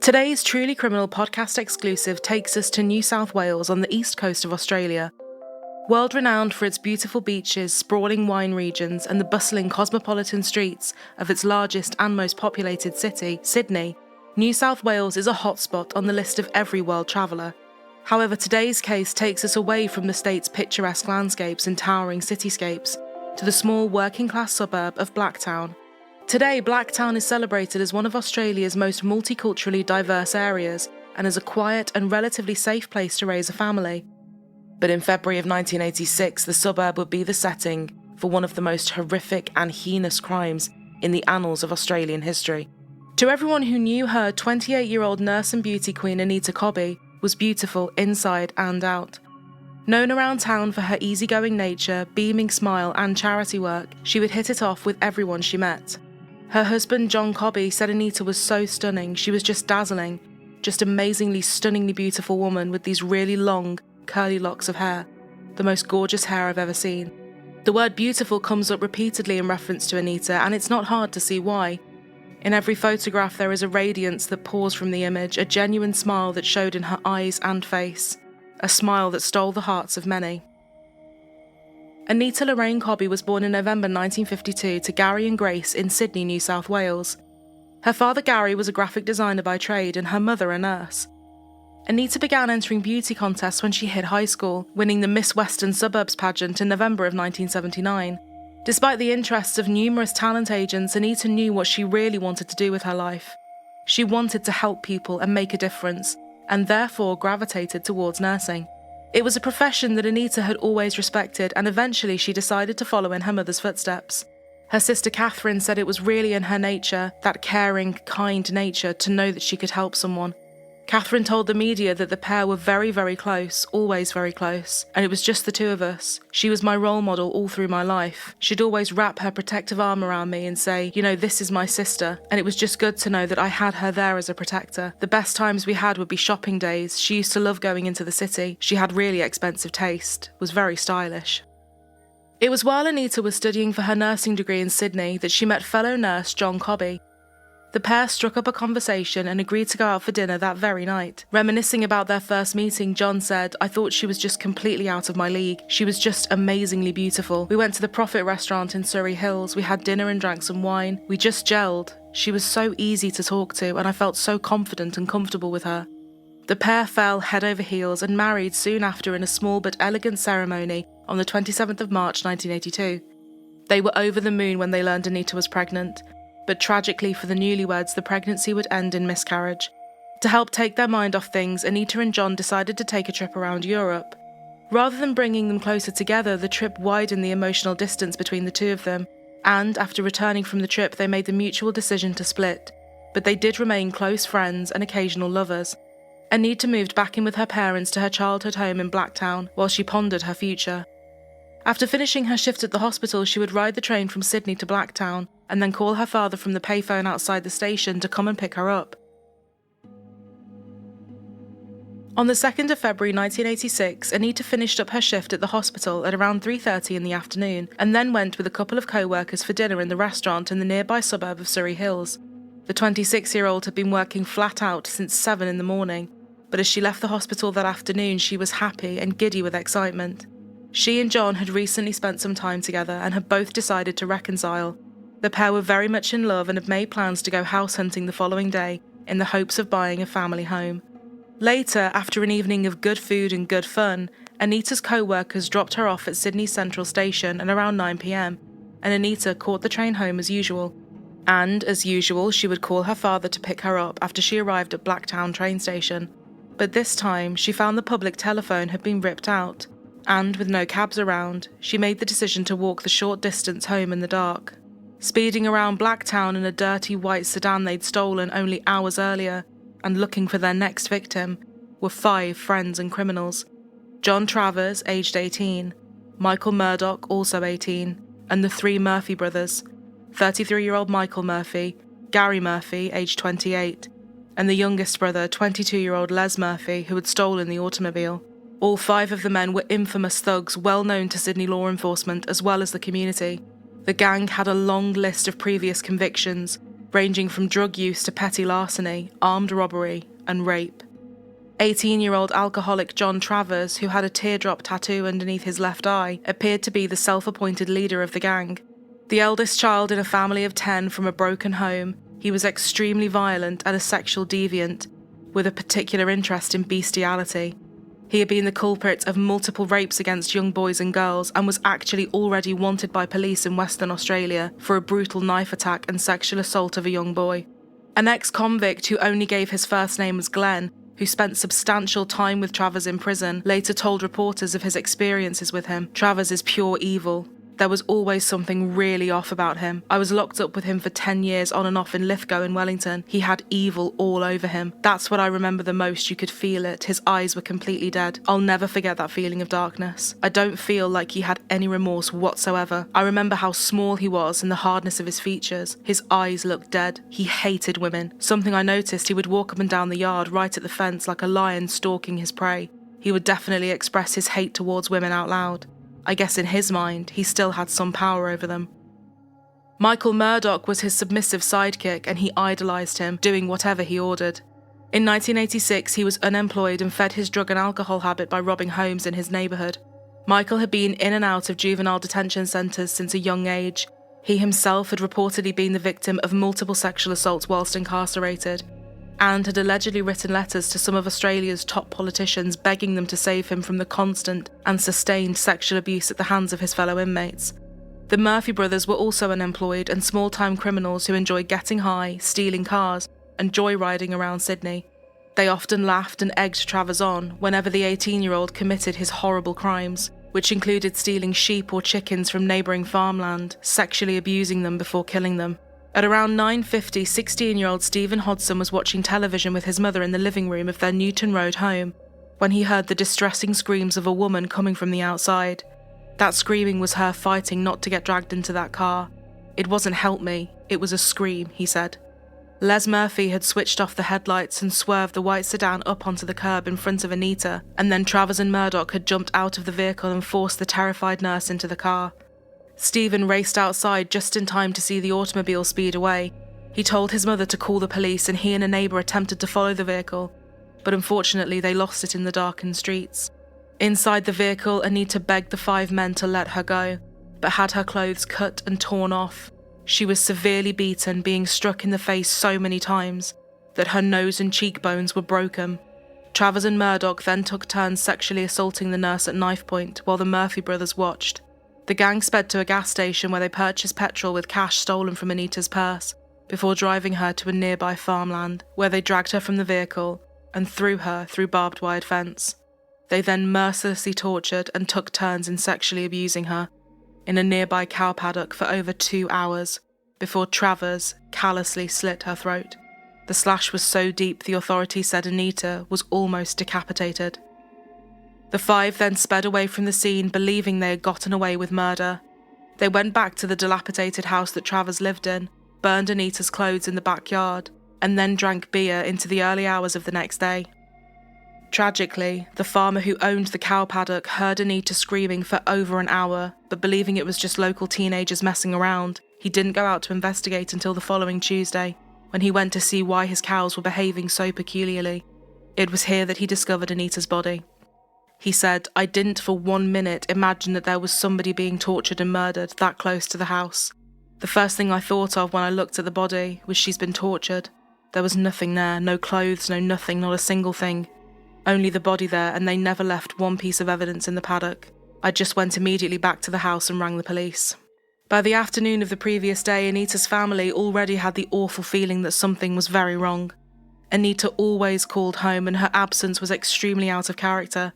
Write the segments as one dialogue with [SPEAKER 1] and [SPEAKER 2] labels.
[SPEAKER 1] Today's Truly Criminal podcast exclusive takes us to New South Wales on the east coast of Australia. World-renowned for its beautiful beaches, sprawling wine regions and the bustling cosmopolitan streets of its largest and most populated city, Sydney, New South Wales is a hotspot on the list of every world traveller. However, today's case takes us away from the state's picturesque landscapes and towering cityscapes to the small working-class suburb of Blacktown. Today, Blacktown is celebrated as one of Australia's most multiculturally diverse areas and as a quiet and relatively safe place to raise a family. But in February of 1986, the suburb would be the setting for one of the most horrific and heinous crimes in the annals of Australian history. To everyone who knew her, 28-year-old nurse and beauty queen Anita Cobby was beautiful inside and out. Known around town for her easygoing nature, beaming smile and charity work, she would hit it off with everyone she met. Her husband, John Cobby, said Anita was so stunning, she was just dazzling, just amazingly stunningly beautiful woman with these really long, curly locks of hair, the most gorgeous hair I've ever seen. The word beautiful comes up repeatedly in reference to Anita, and it's not hard to see why. In every photograph there is a radiance that pours from the image, a genuine smile that showed in her eyes and face, a smile that stole the hearts of many. Anita Lorraine Cobby was born in November 1952 to Gary and Grace in Sydney, New South Wales. Her father Gary was a graphic designer by trade and her mother a nurse. Anita began entering beauty contests when she hit high school, winning the Miss Western Suburbs pageant in November of 1979. Despite the interests of numerous talent agents, Anita knew what she really wanted to do with her life. She wanted to help people and make a difference, and therefore gravitated towards nursing. It was a profession that Anita had always respected, and eventually she decided to follow in her mother's footsteps. Her sister Catherine said it was really in her nature, that caring, kind nature, to know that she could help someone. Catherine told the media that the pair were very, very close, always very close, and it was just the two of us. She was my role model all through my life. She'd always wrap her protective arm around me and say, you know, this is my sister, and it was just good to know that I had her there as a protector. The best times we had would be shopping days. She used to love going into the city. She had really expensive taste, was very stylish. It was while Anita was studying for her nursing degree in Sydney that she met fellow nurse John Cobby. The pair struck up a conversation and agreed to go out for dinner that very night. Reminiscing about their first meeting, John said, I thought she was just completely out of my league. She was just amazingly beautiful. We went to the Profit restaurant in Surrey Hills. We had dinner and drank some wine. We just gelled. She was so easy to talk to, and I felt so confident and comfortable with her. The pair fell head over heels and married soon after in a small but elegant ceremony on the 27th of March 1982. They were over the moon when they learned Anita was pregnant. But tragically for the newlyweds, the pregnancy would end in miscarriage. To help take their mind off things, Anita and John decided to take a trip around Europe. Rather than bringing them closer together, the trip widened the emotional distance between the two of them, and after returning from the trip, they made the mutual decision to split. But they did remain close friends and occasional lovers. Anita moved back in with her parents to her childhood home in Blacktown while she pondered her future. After finishing her shift at the hospital, she would ride the train from Sydney to Blacktown and then call her father from the payphone outside the station to come and pick her up. On the 2nd of February 1986, Anita finished up her shift at the hospital at around 3:30 in the afternoon and then went with a couple of co-workers for dinner in the restaurant in the nearby suburb of Surrey Hills. The 26-year-old had been working flat out since 7 in the morning, but as she left the hospital that afternoon, she was happy and giddy with excitement. She and John had recently spent some time together and had both decided to reconcile. The pair were very much in love and had made plans to go house hunting the following day in the hopes of buying a family home. Later, after an evening of good food and good fun, Anita's co-workers dropped her off at Sydney Central Station at around 9 p.m, and Anita caught the train home as usual. And, as usual, she would call her father to pick her up after she arrived at Blacktown train station. But this time, she found the public telephone had been ripped out, and with no cabs around, she made the decision to walk the short distance home in the dark. Speeding around Blacktown in a dirty white sedan they'd stolen only hours earlier, and looking for their next victim, were 5 friends and criminals. John Travers, aged 18, Michael Murdoch, also 18, and the 3 Murphy brothers, 33-year-old Michael Murphy, Gary Murphy, aged 28, and the youngest brother, 22-year-old Les Murphy, who had stolen the automobile. All 5 of the men were infamous thugs well known to Sydney law enforcement as well as the community. The gang had a long list of previous convictions, ranging from drug use to petty larceny, armed robbery, and rape. 18-year-old alcoholic John Travers, who had a teardrop tattoo underneath his left eye, appeared to be the self-appointed leader of the gang. The eldest child in a family of 10 from a broken home, he was extremely violent and a sexual deviant, with a particular interest in bestiality. He had been the culprit of multiple rapes against young boys and girls and was actually already wanted by police in Western Australia for a brutal knife attack and sexual assault of a young boy. An ex-convict who only gave his first name as Glenn, who spent substantial time with Travers in prison, later told reporters of his experiences with him. Travers is pure evil. There was always something really off about him. I was locked up with him for 10 years on and off in Lithgow in Wellington. He had evil all over him. That's what I remember the most. You could feel it. His eyes were completely dead. I'll never forget that feeling of darkness. I don't feel like he had any remorse whatsoever. I remember how small he was and the hardness of his features. His eyes looked dead. He hated women. Something I noticed, he would walk up and down the yard right at the fence like a lion stalking his prey. He would definitely express his hate towards women out loud. I guess in his mind, he still had some power over them. Michael Murdoch was his submissive sidekick and he idolised him, doing whatever he ordered. In 1986, he was unemployed and fed his drug and alcohol habit by robbing homes in his neighbourhood. Michael had been in and out of juvenile detention centres since a young age. He himself had reportedly been the victim of multiple sexual assaults whilst incarcerated, and had allegedly written letters to some of Australia's top politicians begging them to save him from the constant and sustained sexual abuse at the hands of his fellow inmates. The Murphy brothers were also unemployed and small-time criminals who enjoyed getting high, stealing cars, and joyriding around Sydney. They often laughed and egged Travers on whenever the 18-year-old committed his horrible crimes, which included stealing sheep or chickens from neighbouring farmland, sexually abusing them before killing them. At around 9:50, 16-year-old Stephen Hodson was watching television with his mother in the living room of their Newton Road home when he heard the distressing screams of a woman coming from the outside. That screaming was her fighting not to get dragged into that car. It wasn't help me, it was a scream, he said. Les Murphy had switched off the headlights and swerved the white sedan up onto the curb in front of Anita, and then Travers and Murdoch had jumped out of the vehicle and forced the terrified nurse into the car. Stephen raced outside just in time to see the automobile speed away. He told his mother to call the police and he and a neighbour attempted to follow the vehicle, but unfortunately they lost it in the darkened streets. Inside the vehicle, Anita begged the 5 men to let her go, but had her clothes cut and torn off. She was severely beaten, being struck in the face so many times that her nose and cheekbones were broken. Travers and Murdoch then took turns sexually assaulting the nurse at knife point while the Murphy brothers watched. The gang sped to a gas station where they purchased petrol with cash stolen from Anita's purse, before driving her to a nearby farmland, where they dragged her from the vehicle and threw her through barbed wire fence. They then mercilessly tortured and took turns in sexually abusing her in a nearby cow paddock for over 2 hours, before Travers callously slit her throat. The slash was so deep the authorities said Anita was almost decapitated. The 5 then sped away from the scene, believing they had gotten away with murder. They went back to the dilapidated house that Travers lived in, burned Anita's clothes in the backyard, and then drank beer into the early hours of the next day. Tragically, the farmer who owned the cow paddock heard Anita screaming for over an hour, but believing it was just local teenagers messing around, he didn't go out to investigate until the following Tuesday, when he went to see why his cows were behaving so peculiarly. It was here that he discovered Anita's body. He said, "I didn't for 1 minute imagine that there was somebody being tortured and murdered that close to the house. The first thing I thought of when I looked at the body was she's been tortured. There was nothing there, no clothes, no nothing, not a single thing. Only the body there, and they never left one piece of evidence in the paddock. I just went immediately back to the house and rang the police." By the afternoon of the previous day, Anita's family already had the awful feeling that something was very wrong. Anita always called home and her absence was extremely out of character.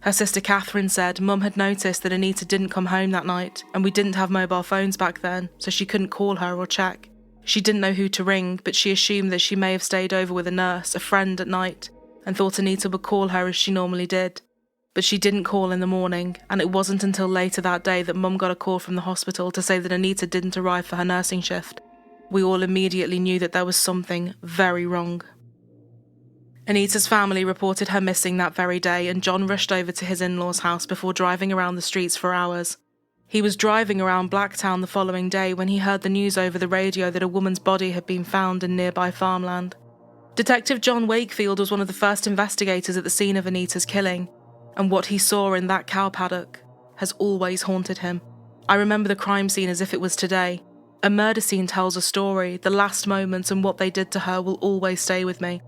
[SPEAKER 1] Her sister Catherine said Mum had noticed that Anita didn't come home that night, and we didn't have mobile phones back then, so she couldn't call her or check. She didn't know who to ring, but she assumed that she may have stayed over with a nurse, a friend at night, and thought Anita would call her as she normally did. But she didn't call in the morning, and it wasn't until later that day that Mum got a call from the hospital to say that Anita didn't arrive for her nursing shift. We all immediately knew that there was something very wrong. Anita's family reported her missing that very day, and John rushed over to his in-laws' house before driving around the streets for hours. He was driving around Blacktown the following day when he heard the news over the radio that a woman's body had been found in nearby farmland. Detective John Wakefield was one of the first investigators at the scene of Anita's killing, and what he saw in that cow paddock has always haunted him. I remember the crime scene as if it was today. A murder scene tells a story. The last moments and what they did to her will always stay with me.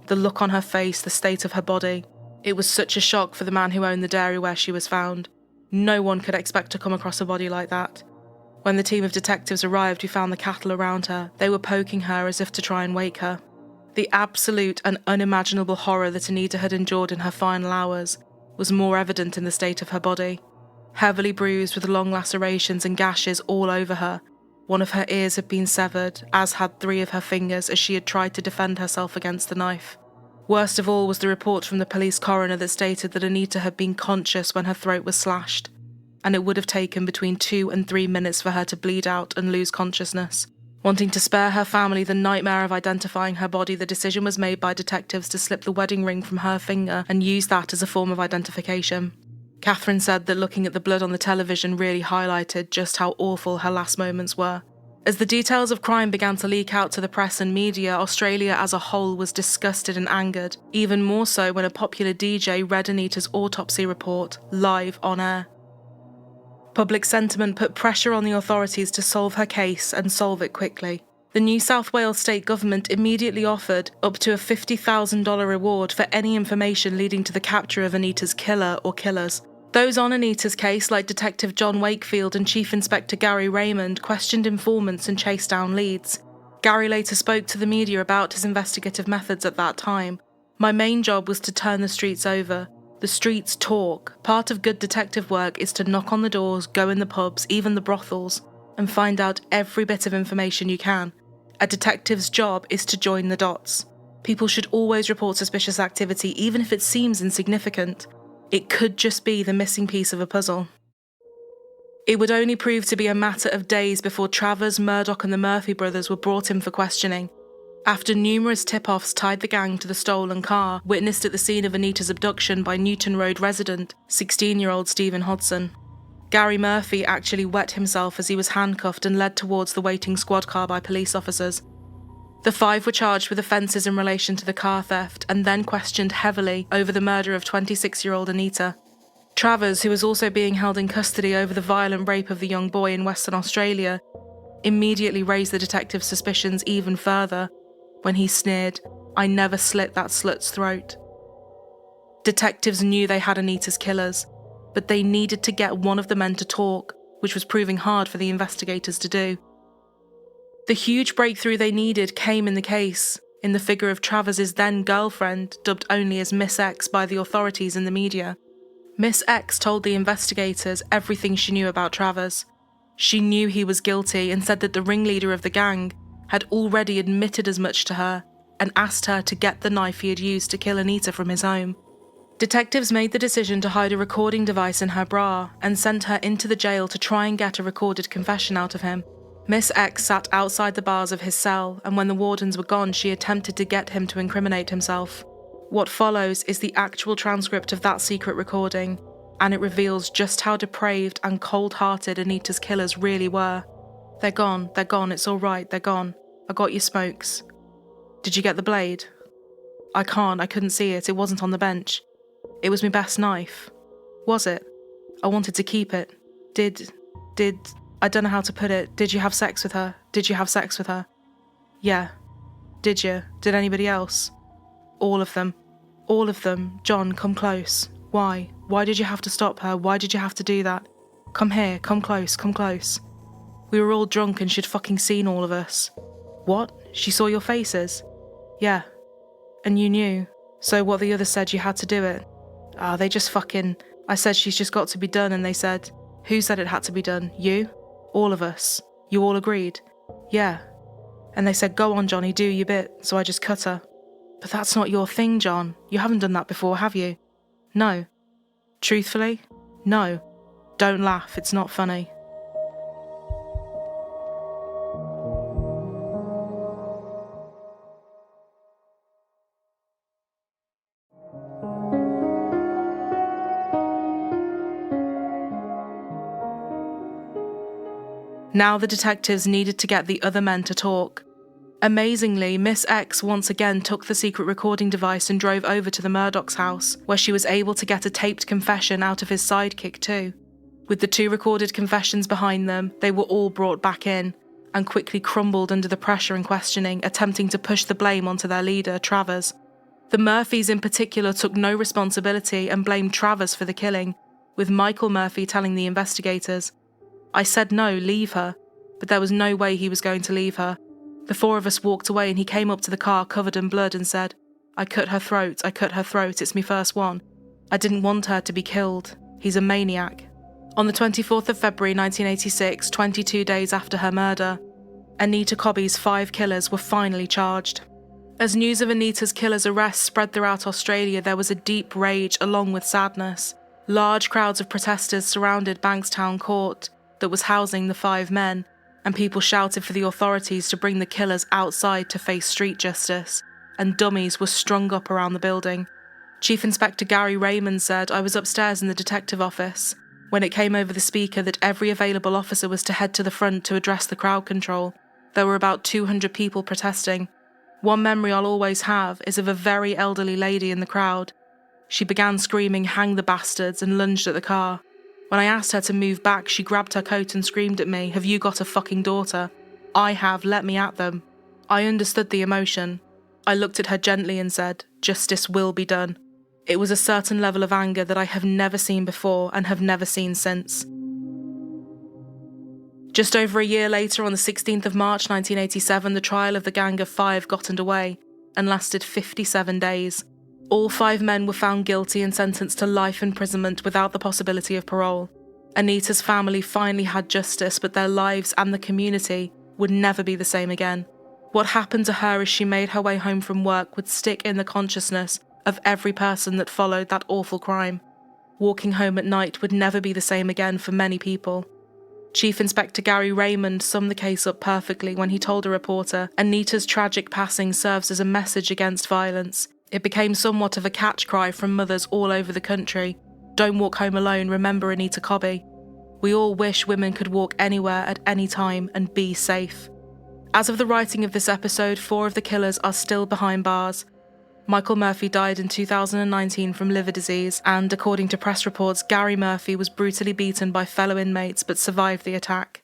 [SPEAKER 1] The look on her face, the state of her body. It was such a shock for the man who owned the dairy where she was found. No one could expect to come across a body like that. When the team of detectives arrived who found the cattle around her, they were poking her as if to try and wake her. The absolute and unimaginable horror that Anita had endured in her final hours was more evident in the state of her body. Heavily bruised with long lacerations and gashes all over her, one of her ears had been severed, as had 3 of her fingers as she had tried to defend herself against the knife. Worst of all was the report from the police coroner that stated that Anita had been conscious when her throat was slashed, and it would have taken between 2 and 3 minutes for her to bleed out and lose consciousness. Wanting to spare her family the nightmare of identifying her body, the decision was made by detectives to slip the wedding ring from her finger and use that as a form of identification. Catherine said that looking at the blood on the television really highlighted just how awful her last moments were. As the details of crime began to leak out to the press and media, Australia as a whole was disgusted and angered, even more so when a popular DJ read Anita's autopsy report live on air. Public sentiment put pressure on the authorities to solve her case and solve it quickly. The New South Wales state government immediately offered up to a $50,000 reward for any information leading to the capture of Anita's killer or killers. Those on Anita's case, like Detective John Wakefield and Chief Inspector Gary Raymond, questioned informants and chased down leads. Gary later spoke to the media about his investigative methods at that time. "My main job was to turn the streets over. The streets talk. Part of good detective work is to knock on the doors, go in the pubs, even the brothels, and find out every bit of information you can. A detective's job is to join the dots. People should always report suspicious activity, even if it seems insignificant. It could just be the missing piece of a puzzle." It would only prove to be a matter of days before Travers, Murdoch and the Murphy brothers were brought in for questioning. After numerous tip-offs tied the gang to the stolen car, witnessed at the scene of Anita's abduction by Newton Road resident, 16-year-old Stephen Hodson. Gary Murphy actually wet himself as he was handcuffed and led towards the waiting squad car by police officers. The 5 were charged with offences in relation to the car theft and then questioned heavily over the murder of 26-year-old Anita. Travers, who was also being held in custody over the violent rape of the young boy in Western Australia, immediately raised the detective's suspicions even further when he sneered, "I never slit that slut's throat." Detectives knew they had Anita's killers, but they needed to get one of the men to talk, which was proving hard for the investigators to do. The huge breakthrough they needed came in the case, in the figure of Travers's then girlfriend, dubbed only as Miss X by the authorities and the media. Miss X told the investigators everything she knew about Travers. She knew he was guilty and said that the ringleader of the gang had already admitted as much to her and asked her to get the knife he had used to kill Anita from his home. Detectives made the decision to hide a recording device in her bra and sent her into the jail to try and get a recorded confession out of him. Miss X sat outside the bars of his cell, and when the wardens were gone, she attempted to get him to incriminate himself. What follows is the actual transcript of that secret recording, and it reveals just how depraved and cold-hearted Anita's killers really were. They're gone, it's all right, they're gone. I got your smokes. Did you get the blade? I couldn't see it wasn't on the bench. It was my best knife. Was it? I wanted to keep it. I don't know how to put it. Did you have sex with her? Yeah. Did you? Did anybody else? All of them. John, come close. Why? Why did you have to stop her? Why did you have to do that? Come here, come close. We were all drunk and she'd fucking seen all of us. What? She saw your faces? Yeah. And you knew. So what the others said you had to do it. They just fucking... I said she's just got to be done and they said, who said it had to be done? You? All of us. You all agreed? Yeah. And they said, go on, Johnny, do your bit. So I just cut her. But that's not your thing, John. You haven't done that before, have you? No. Truthfully? No. Don't laugh, it's not funny. Now the detectives needed to get the other men to talk. Amazingly, Miss X once again took the secret recording device and drove over to the Murdoch's house, where she was able to get a taped confession out of his sidekick too. With the 2 recorded confessions behind them, they were all brought back in, and quickly crumbled under the pressure and questioning, attempting to push the blame onto their leader, Travers. The Murphys in particular took no responsibility and blamed Travers for the killing, with Michael Murphy telling the investigators, "I said no, leave her," but there was no way he was going to leave her. The 4 of us walked away and he came up to the car covered in blood and said, I cut her throat, it's me first one. I didn't want her to be killed. He's a maniac." On the 24th of February 1986, 22 days after her murder, Anita Cobby's 5 killers were finally charged. As news of Anita's killers' arrest spread throughout Australia, there was a deep rage along with sadness. Large crowds of protesters surrounded Bankstown Court that was housing the 5 men, and people shouted for the authorities to bring the killers outside to face street justice, and dummies were strung up around the building. Chief Inspector Gary Raymond said, "I was upstairs in the detective office when it came over the speaker that every available officer was to head to the front to address the crowd control. There were about 200 people protesting. One memory I'll always have is of a very elderly lady in the crowd. She began screaming, 'Hang the bastards,' and lunged at the car. When I asked her to move back, she grabbed her coat and screamed at me, 'Have you got a fucking daughter?' 'I have, let me at them.' I understood the emotion. I looked at her gently and said, 'Justice will be done.' It was a certain level of anger that I have never seen before and have never seen since." Just over a year later, on the 16th of March 1987, the trial of the Gang of 5 got underway and lasted 57 days. All 5 men were found guilty and sentenced to life imprisonment without the possibility of parole. Anita's family finally had justice, but their lives and the community would never be the same again. What happened to her as she made her way home from work would stick in the consciousness of every person that followed that awful crime. Walking home at night would never be the same again for many people. Chief Inspector Gary Raymond summed the case up perfectly when he told a reporter, "Anita's tragic passing serves as a message against violence. It became somewhat of a catch cry from mothers all over the country. Don't walk home alone, remember Anita Cobby. We all wish women could walk anywhere at any time and be safe." As of the writing of this episode, 4 of the killers are still behind bars. Michael Murphy died in 2019 from liver disease, and according to press reports, Gary Murphy was brutally beaten by fellow inmates but survived the attack.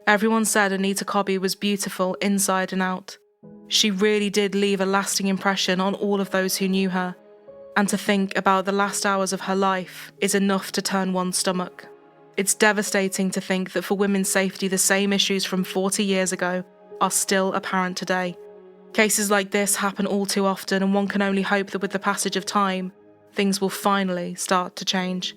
[SPEAKER 1] Everyone said Anita Cobby was beautiful inside and out. She really did leave a lasting impression on all of those who knew her, and to think about the last hours of her life is enough to turn one's stomach. It's devastating to think that for women's safety, the same issues from 40 years ago are still apparent today. Cases like this happen all too often, and one can only hope that with the passage of time, things will finally start to change.